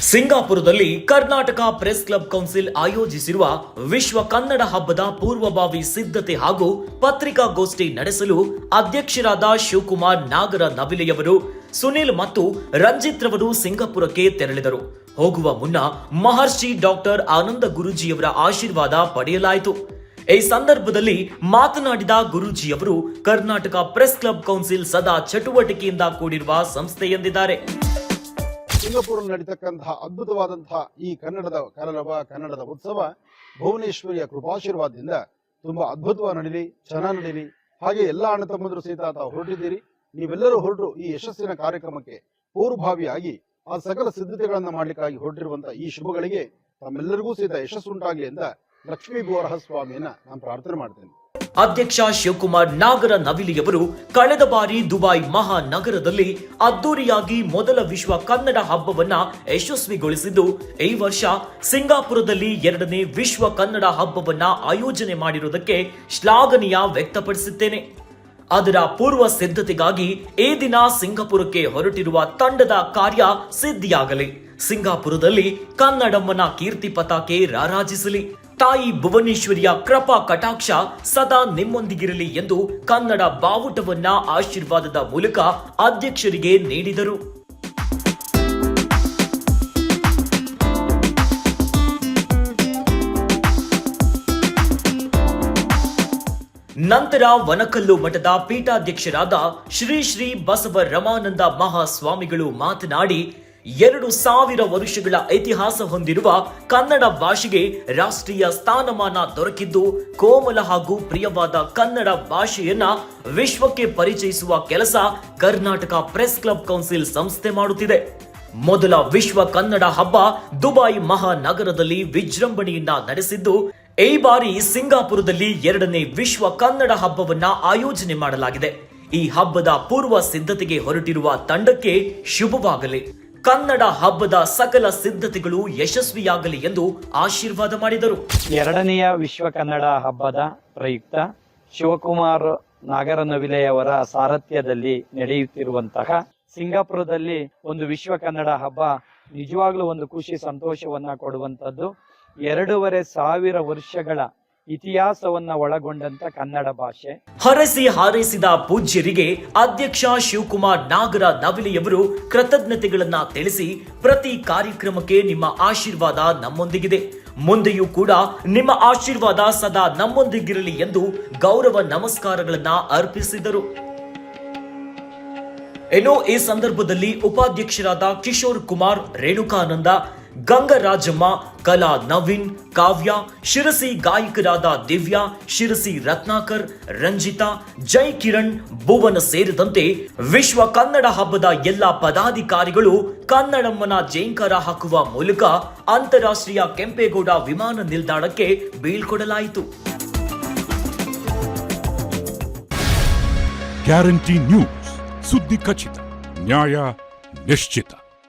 ಸಿಂಗಾಪುರದಲ್ಲಿ Karnataka press club council ಆಯೋಜಿಸಿರುವ ವಿಶ್ವ ಕನ್ನಡ ಹಬ್ಬದ ಪೂರ್ವಭಾವಿ ಸಿದ್ಧತೆ ಹಾಗೂ ಪತ್ರಿಕಾಗೋಷ್ಠಿ ನಡೆಸಲು ಅಧ್ಯಕ್ಷರಾದ ಶಿವಕುಮಾರ್ ನಾಗರ ನವಿಲೆಯವರು ಸುನಿಲ್ ಮತ್ತು ರಂಜಿತ್ ರವರು ಸಿಂಗಾಪುರಕ್ಕೆ ತೆರಳಿದರು. ಹೋಗುವ ಮುನ್ನ ಮಹರ್ಷಿ ಡಾಕ್ಟರ್ ಆನಂದ ಗುರೂಜಿಯವರ ಆಶೀರ್ವಾದ ಪಡೆಯಲಾಯಿತು. ಈ ಸಂದರ್ಭದಲ್ಲಿ ಮಾತನಾಡಿದ ಗುರೂಜಿಯವರು ಕರ್ನಾಟಕ ಪ್ರೆಸ್ ಕ್ಲಬ್ ಕೌನ್ಸಿಲ್ ಸದಾ ಚಟುವಟಿಕೆಯಿಂದ ಕೂಡಿರುವ ಸಂಸ್ಥೆ ಎಂದಿದ್ದಾರೆ. ಸಿಂಗಾಪುರ ನಡೀತಕ್ಕಂತಹ ಅದ್ಭುತವಾದಂತಹ ಈ ಕನ್ನಡದ ಉತ್ಸವ ಭುವನೇಶ್ವರಿಯ ಕೃಪಾಶೀರ್ವಾದದಿಂದ ತುಂಬಾ ಅದ್ಭುತವಾಗಿ ನಡೀಲಿ, ಚೆನ್ನಾಗಿ ನಡೀಲಿ. ಹಾಗೆ ಎಲ್ಲಾ ಅಣ್ಣ ತಮ್ಮಂದರು ಸಹಿತ ತಾವು ಹೊರಟಿದ್ದೀರಿ. ನೀವೆಲ್ಲರೂ ಹೊರಟು ಈ ಯಶಸ್ಸಿನ ಕಾರ್ಯಕ್ರಮಕ್ಕೆ ಪೂರ್ವಭಾವಿಯಾಗಿ ಆ ಸಕಲ ಸಿದ್ಧತೆಗಳನ್ನ ಮಾಡ್ಲಿಕ್ಕಾಗಿ ಹೊರಟಿರುವಂತಹ ಈ ಶುಭಗಳಿಗೆ ತಮ್ಮೆಲ್ಲರಿಗೂ ಸಹಿತ ಯಶಸ್ಸುಂಟಾಗಲಿ ಅಂತ ಲಕ್ಷ್ಮೀ ಗೋರಹ ಸ್ವಾಮಿಯನ್ನ ನಾನು ಪ್ರಾರ್ಥನೆ ಮಾಡ್ತೇನೆ. ಅಧ್ಯಕ್ಷ ಶಿವಕುಮಾರ್ ನಾಗರ ನವಿಲಿಯವರು ಕಳೆದ ಬಾರಿ ದುಬೈ ಮಹಾನಗರದಲ್ಲಿ ಅದ್ದೂರಿಯಾಗಿ ಮೊದಲ ವಿಶ್ವ ಕನ್ನಡ ಹಬ್ಬವನ್ನ ಯಶಸ್ವಿಗೊಳಿಸಿದ್ದು, ಈ ವರ್ಷ ಸಿಂಗಾಪುರದಲ್ಲಿ 2ನೇ ವಿಶ್ವ ಕನ್ನಡ ಹಬ್ಬವನ್ನ ಆಯೋಜನೆ ಮಾಡಿರುವುದಕ್ಕೆ ಶ್ಲಾಘನೀಯ ವ್ಯಕ್ತಪಡಿಸುತ್ತೇನೆ. ಅದರ ಪೂರ್ವ ಸಿದ್ಧತೆಗಾಗಿ ಈ ದಿನ ಸಿಂಗಾಪುರಕ್ಕೆ ಹೊರಟಿರುವ ತಂಡದ ಕಾರ್ಯ ಸಿದ್ಧಿಯಾಗಲಿ. ಸಿಂಗಾಪುರದಲ್ಲಿ ಕನ್ನಡಮ್ಮನ ಕೀರ್ತಿ ಪತಾಕೆ ರಾರಾಜಿಸಲಿ. ತಾಯಿ ಭುವನೇಶ್ವರಿಯ ಕೃಪಾ ಕಟಾಕ್ಷ ಸದಾ ನಿಮ್ಮೊಂದಿಗಿರಲಿ ಎಂದು ಕನ್ನಡ ಬಾವುಟವನ್ನ ಆಶೀರ್ವಾದದ ಮೂಲಕ ಅಧ್ಯಕ್ಷರಿಗೆ ನೀಡಿದರು. ನಂತರ ವನಕಲ್ಲು ಮಠದ ಪೀಠಾಧ್ಯಕ್ಷರಾದ ಶ್ರೀ ಶ್ರೀ ಬಸವ ರಮಾನಂದ ಮಹಾಸ್ವಾಮಿಗಳು ಮಾತನಾಡಿ, 2000 ವರ್ಷಗಳ ಇತಿಹಾಸ ಹೊಂದಿರುವ ಕನ್ನಡ ಭಾಷೆಗೆ ರಾಷ್ಟ್ರೀಯ ಸ್ಥಾನಮಾನ ದೊರಕಿದ್ದು, ಕೋಮಲ ಹಾಗೂ ಪ್ರಿಯವಾದ ಕನ್ನಡ ಭಾಷೆಯನ್ನ ವಿಶ್ವಕ್ಕೆ ಪರಿಚಯಿಸುವ ಕೆಲಸ ಕರ್ನಾಟಕ ಪ್ರೆಸ್ ಕ್ಲಬ್ ಕೌನ್ಸಿಲ್ ಸಂಸ್ಥೆ ಮಾಡುತ್ತಿದೆ. ಮೊದಲ ವಿಶ್ವ ಕನ್ನಡ ಹಬ್ಬ ದುಬೈ ಮಹಾನಗರದಲ್ಲಿ ವಿಜೃಂಭಣೆಯಿಂದ ನಡೆಸಿದ್ದು, ಈ ಬಾರಿ ಸಿಂಗಾಪುರದಲ್ಲಿ 2ನೇ ವಿಶ್ವ ಕನ್ನಡ ಹಬ್ಬವನ್ನ ಆಯೋಜನೆ ಮಾಡಲಾಗಿದೆ. ಈ ಹಬ್ಬದ ಪೂರ್ವ ಸಿದ್ಧತೆಗೆ ಹೊರಟಿರುವ ತಂಡಕ್ಕೆ ಶುಭವಾಗಲಿ. ಕನ್ನಡ ಹಬ್ಬದ ಸಕಲ ಸಿದ್ಧತೆಗಳು ಯಶಸ್ವಿಯಾಗಲಿ ಎಂದು ಆಶೀರ್ವಾದ ಮಾಡಿದರು. 2ನೇ ವಿಶ್ವ ಕನ್ನಡ ಹಬ್ಬದ ಪ್ರಯುಕ್ತ ಶಿವಕುಮಾರ್ ನಾಗರನವಿಲೆಯವರ ಸಾರಥ್ಯದಲ್ಲಿ ನಡೆಯುತ್ತಿರುವಂತಹ ಸಿಂಗಾಪುರದಲ್ಲಿ ಒಂದು ವಿಶ್ವ ಕನ್ನಡ ಹಬ್ಬ ನಿಜವಾಗ್ಲೂ ಒಂದು ಖುಷಿ ಸಂತೋಷವನ್ನ ಕೊಡುವಂತದ್ದು. 2,500 ವರ್ಷಗಳ ಇತಿಹಾಸವನ್ನ ಒಳಗೊಂಡಂತ ಕನ್ನಡ ಭಾಷೆ. ಹರಸಿ ಹಾರೈಸಿದ ಪೂಜ್ಯರಿಗೆ ಅಧ್ಯಕ್ಷ ಶಿವಕುಮಾರ್ ನಾಗರ ನವಿಲೆಯವರು ಕೃತಜ್ಞತೆಗಳನ್ನ ತಿಳಿಸಿ, ಪ್ರತಿ ಕಾರ್ಯಕ್ರಮಕ್ಕೆ ನಿಮ್ಮ ಆಶೀರ್ವಾದ ನಮ್ಮೊಂದಿಗಿದೆ, ಮುಂದೆಯೂ ಕೂಡ ನಿಮ್ಮ ಆಶೀರ್ವಾದ ಸದಾ ನಮ್ಮೊಂದಿಗಿರಲಿ ಎಂದು ಗೌರವ ನಮಸ್ಕಾರಗಳನ್ನ ಅರ್ಪಿಸಿದರು. ಈ ಸಂದರ್ಭದಲ್ಲಿ ಉಪಾಧ್ಯಕ್ಷರಾದ ಕಿಶೋರ್ ಕುಮಾರ್, ರೇಣುಕಾನಂದ, ಗಂಗರಾಜಮ್ಮ, ಕಲಾ ನವೀನ್, ಕಾವ್ಯ, ಶಿರಸಿ ಗಾಯಕರಾದ ದಿವ್ಯಾ, ಶಿರಸಿ ರತ್ನಾಕರ್, ರಂಜಿತಾ, ಜೈ ಕಿರಣ್, ಭುವನ ಸೇರಿದಂತೆ ವಿಶ್ವ ಕನ್ನಡ ಹಬ್ಬದ ಎಲ್ಲಾ ಪದಾಧಿಕಾರಿಗಳು ಕನ್ನಡಮ್ಮನ ಜೇಂಕಾರ ಹಾಕುವ ಮೂಲಕ ಅಂತಾರಾಷ್ಟ್ರೀಯ ಕೆಂಪೇಗೌಡ ವಿಮಾನ ನಿಲ್ದಾಣಕ್ಕೆ ಬೀಳ್ಕೊಡಲಾಯಿತು. ಗ್ಯಾರಂಟಿ ನ್ಯೂಸ್, ಸುದ್ದಿ ಖಚಿತ, ನ್ಯಾಯ ನಿಶ್ಚಿತ.